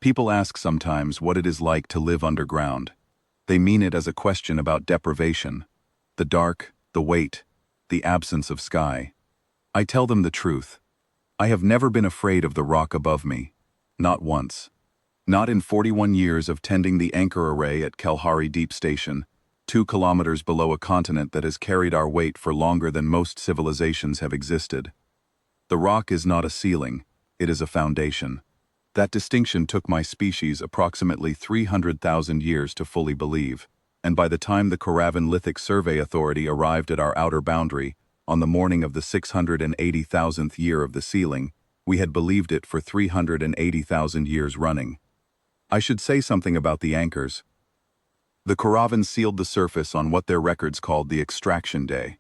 People ask sometimes what it is like to live underground. They mean it as a question about deprivation, the dark, the weight, the absence of sky. I tell them the truth. I have never been afraid of the rock above me. Not once. Not in 41 years of tending the anchor array at Kalahari Deep Station, 2 kilometers below a continent that has carried our weight for longer than most civilizations have existed. The rock is not a ceiling, it is a foundation. That distinction took my species approximately 300,000 years to fully believe, and by the time the Koravan Lithic Survey Authority arrived at our outer boundary, on the morning of the 680,000th year of the sealing, we had believed it for 380,000 years running. I should say something about the anchors. The Koravan sealed the surface on what their records called the extraction day,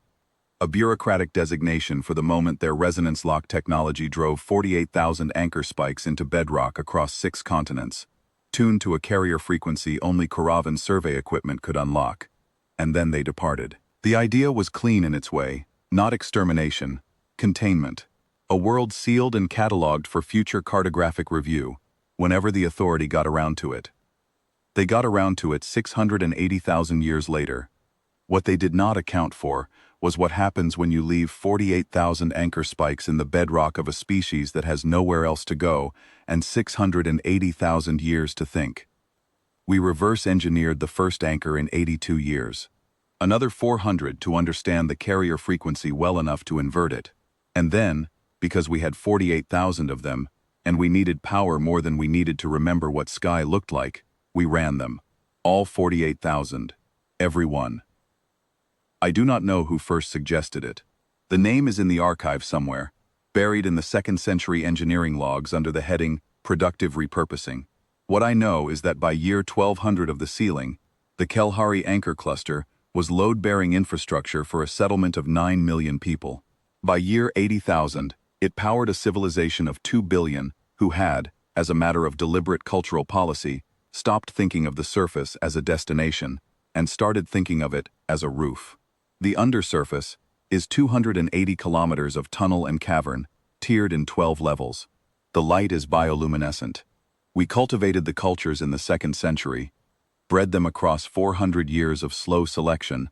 a bureaucratic designation for the moment their resonance lock technology drove 48,000 anchor spikes into bedrock across 6 continents, tuned to a carrier frequency only Koravan survey equipment could unlock. And then they departed. The idea was clean in its way, not extermination, containment. A world sealed and catalogued for future cartographic review, whenever the authority got around to it. They got around to it 680,000 years later. What they did not account for was what happens when you leave 48,000 anchor spikes in the bedrock of a species that has nowhere else to go and 680,000 years to think. We reverse-engineered the first anchor in 82 years. Another 400 to understand the carrier frequency well enough to invert it. And then, because we had 48,000 of them, and we needed power more than we needed to remember what sky looked like, we ran them. All 48,000. Every one. I do not know who first suggested it. The name is in the archive somewhere, buried in the 2nd century engineering logs under the heading Productive Repurposing. What I know is that by year 1200 of the sealing, the Kalahari Anchor Cluster was load-bearing infrastructure for a settlement of 9 million people. By year 80,000, it powered a civilization of 2 billion who had, as a matter of deliberate cultural policy, stopped thinking of the surface as a destination and started thinking of it as a roof. The undersurface is 280 kilometers of tunnel and cavern, tiered in 12 levels. The light is bioluminescent. We cultivated the cultures in the 2nd century, bred them across 400 years of slow selection,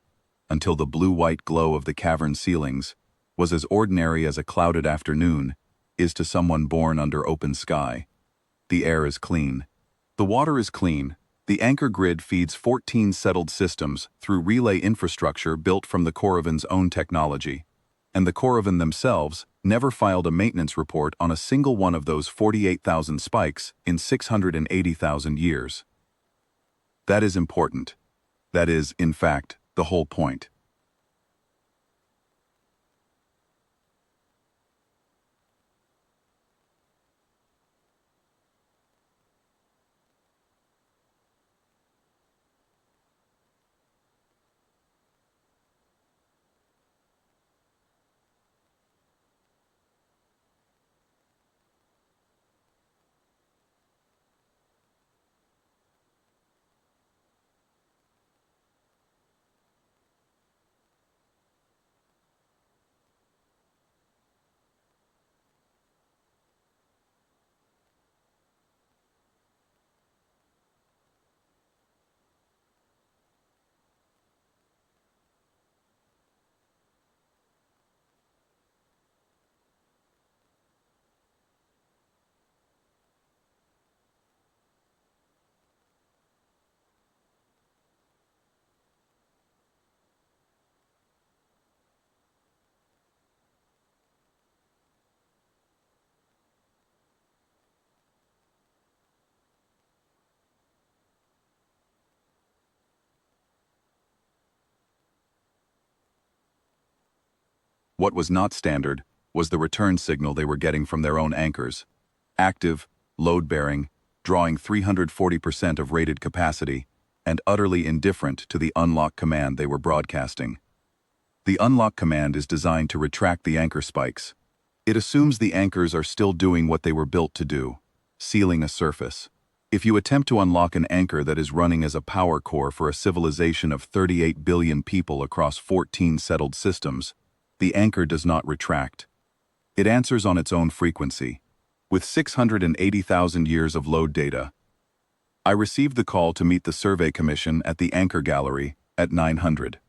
until the blue-white glow of the cavern ceilings was as ordinary as a clouded afternoon is to someone born under open sky. The air is clean. The water is clean. The anchor grid feeds 14 settled systems through relay infrastructure built from the Koravan's own technology. And the Koravan themselves never filed a maintenance report on a single one of those 48,000 spikes in 680,000 years. That is important. That is, in fact, the whole point. What was not standard was the return signal they were getting from their own anchors. Active, load-bearing, drawing 340% of rated capacity, and utterly indifferent to the unlock command they were broadcasting. The unlock command is designed to retract the anchor spikes. It assumes the anchors are still doing what they were built to do, sealing a surface. If you attempt to unlock an anchor that is running as a power core for a civilization of 38 billion people across 14 settled systems, the anchor does not retract. It answers on its own frequency. With 680,000 years of load data, I received the call to meet the survey commission at the Anchor Gallery at 900.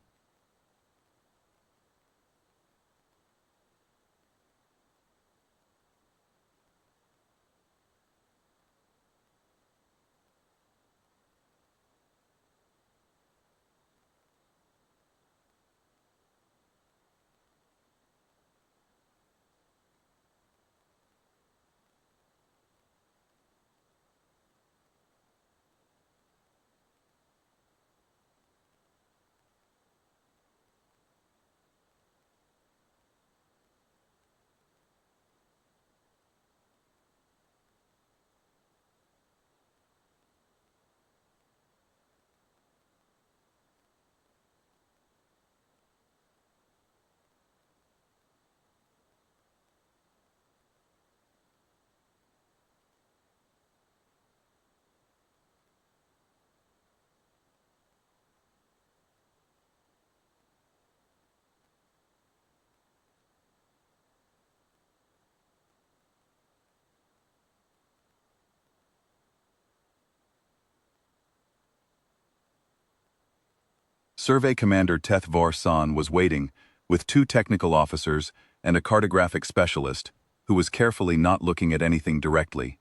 Survey Commander Teth Vor San was waiting, with two technical officers and a cartographic specialist, who was carefully not looking at anything directly.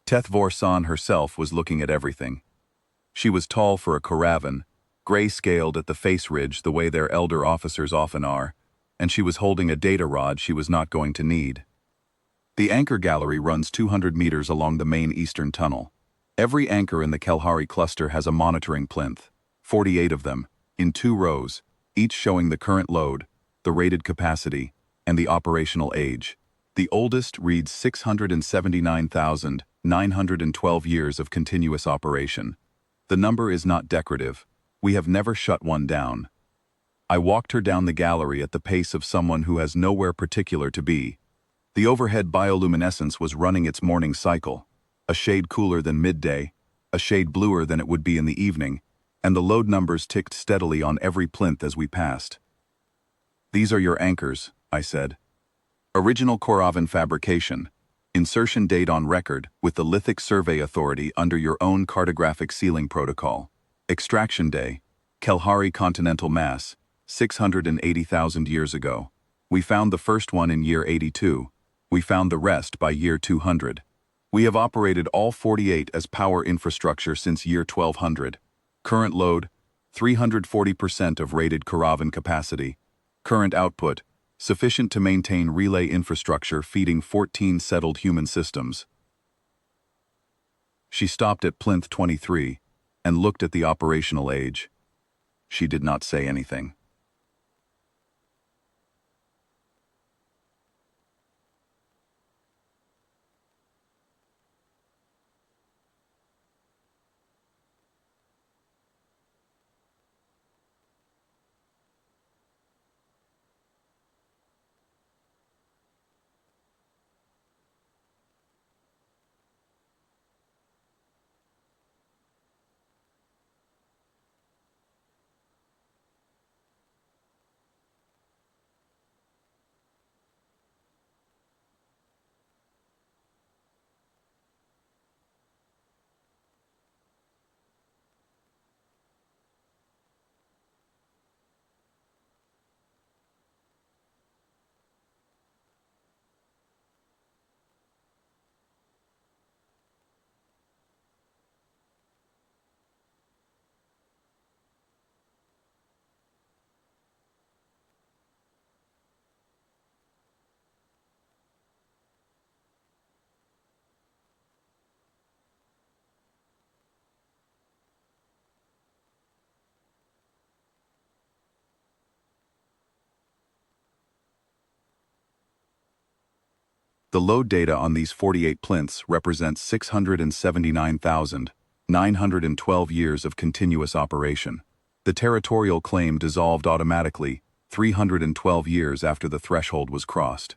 Teth Vor San herself was looking at everything. She was tall for a Koravan, gray-scaled at the face ridge the way their elder officers often are, and she was holding a data rod she was not going to need. The anchor gallery runs 200 meters along the main eastern tunnel. Every anchor in the Kalahari cluster has a monitoring plinth, 48 of them, in 2 rows, each showing the current load, the rated capacity, and the operational age. The oldest reads 679,912 years of continuous operation. The number is not decorative. We have never shut one down. I walked her down the gallery at the pace of someone who has nowhere particular to be. The overhead bioluminescence was running its morning cycle, a shade cooler than midday, a shade bluer than it would be in the evening, and the load numbers ticked steadily on every plinth as we passed. "These are your anchors," I said. "Original Koravan fabrication. Insertion date on record with the Lithic Survey Authority under your own cartographic sealing protocol. Extraction day, Kalahari continental mass, 680,000 years ago. We found the first one in year 82. We found the rest by year 200. We have operated all 48 as power infrastructure since year 1200. Current load, 340% of rated Koravan capacity. Current output, sufficient to maintain relay infrastructure feeding 14 settled human systems." She stopped at plinth 23 and looked at the operational age. She did not say anything. The load data on these 48 plinths represents 679,912 years of continuous operation. The territorial claim dissolved automatically 312 years after the threshold was crossed.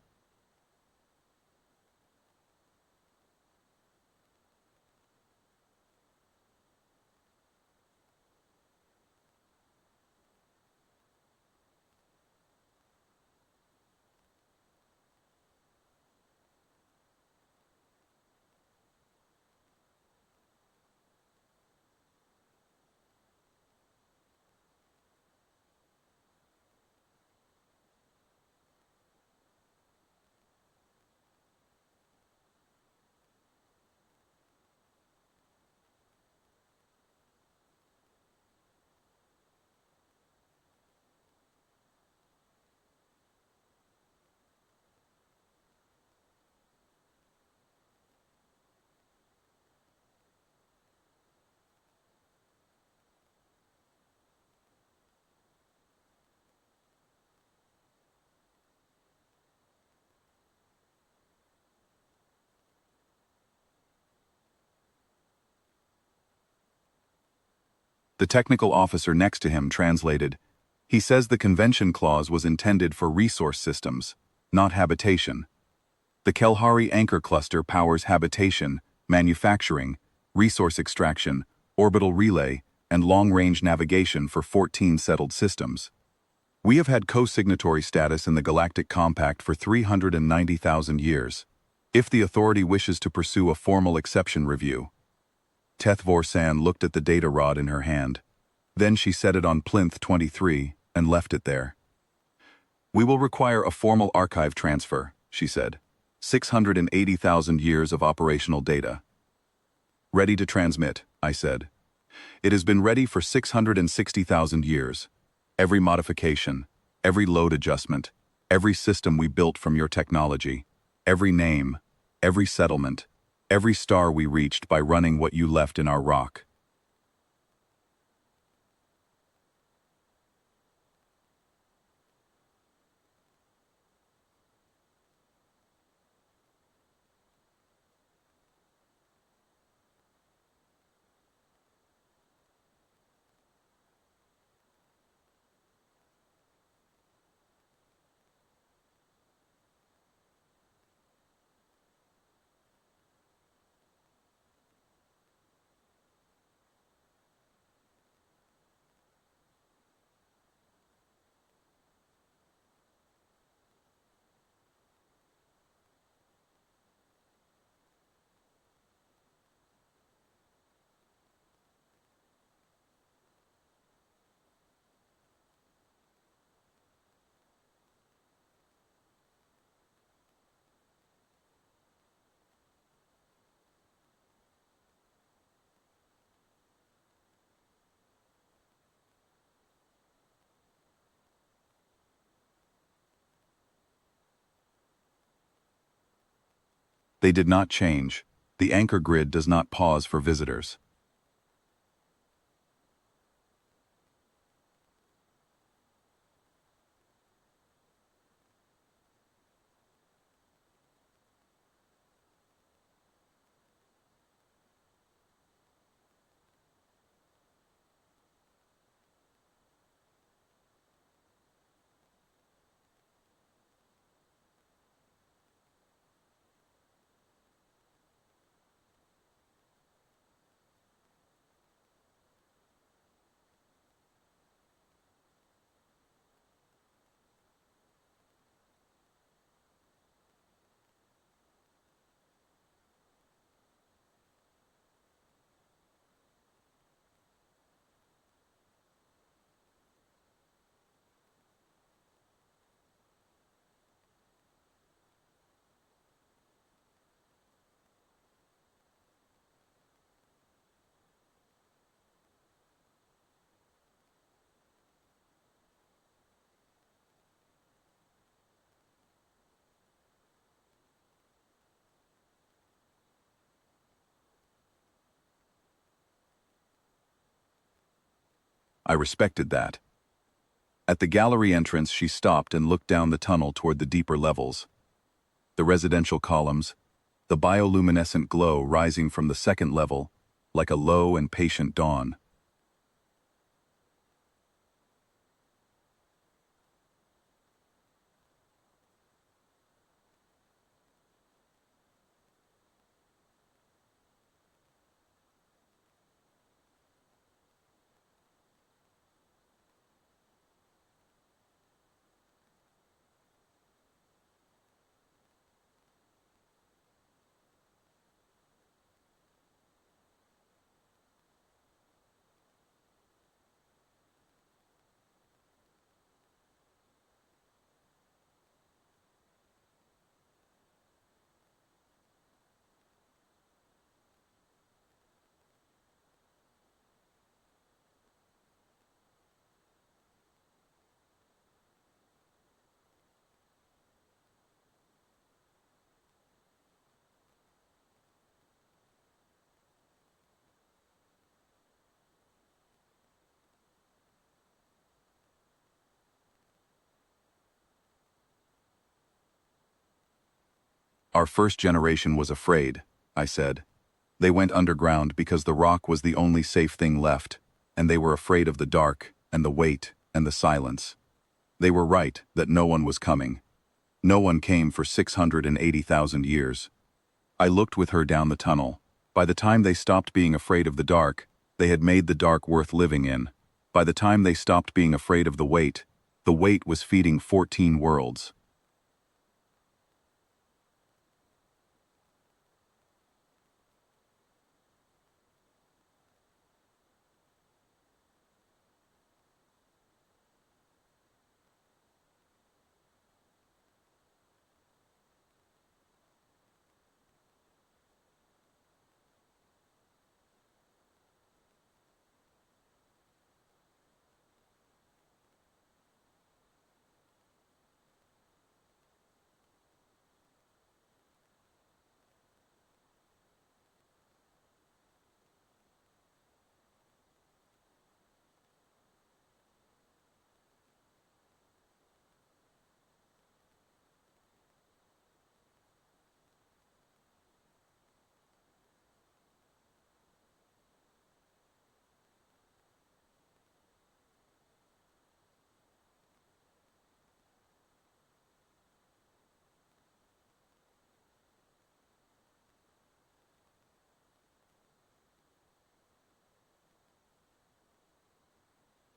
The technical officer next to him translated, "He says the convention clause was intended for resource systems, not habitation. The Kelhari Anchor Cluster powers habitation, manufacturing, resource extraction, orbital relay, and long-range navigation for 14 settled systems. We have had co-signatory status in the Galactic Compact for 390,000 years. If the Authority wishes to pursue a formal exception review." Tethvor San looked at the data rod in her hand. Then she set it on plinth 23 and left it there. "We will require a formal archive transfer," she said. 680,000 years of operational data. "Ready to transmit," I said. "It has been ready for 660,000 years. Every modification, every load adjustment, every system we built from your technology, every name, every settlement, every star we reached by running what you left in our rock." They did not change. The anchor grid does not pause for visitors. I respected that. At the gallery entrance, she stopped and looked down the tunnel toward the deeper levels. The residential columns, the bioluminescent glow rising from the second level, like a low and patient dawn. Our first generation was afraid, I said. They went underground because the rock was the only safe thing left. and they were afraid of the dark, and the weight, and the silence. They were right that no one was coming. No one came for 680,000 years. I looked with her down the tunnel. By the time they stopped being afraid of the dark, they had made the dark worth living in. By the time they stopped being afraid of the weight was feeding 14 worlds.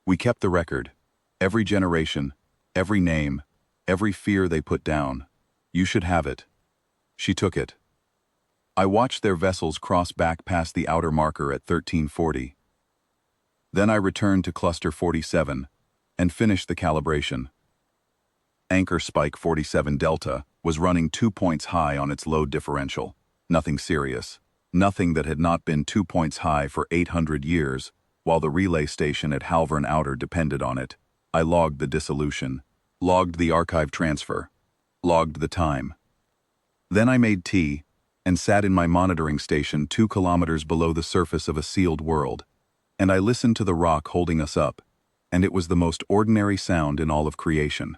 We kept the record. Every generation, every name, every fear they put down. You should have it. She took it. I watched their vessels cross back past the outer marker at 1340. Then I returned to Cluster 47 and finished the calibration. Anchor Spike 47 Delta was running 2 points high on its load differential. Nothing serious. Nothing that had not been 2 points high for 800 years, while the relay station at Halvern Outer depended on it. I logged the dissolution, logged the archive transfer, logged the time. Then I made tea and sat in my monitoring station 2 kilometers below the surface of a sealed world, and I listened to the rock holding us up, and it was the most ordinary sound in all of creation.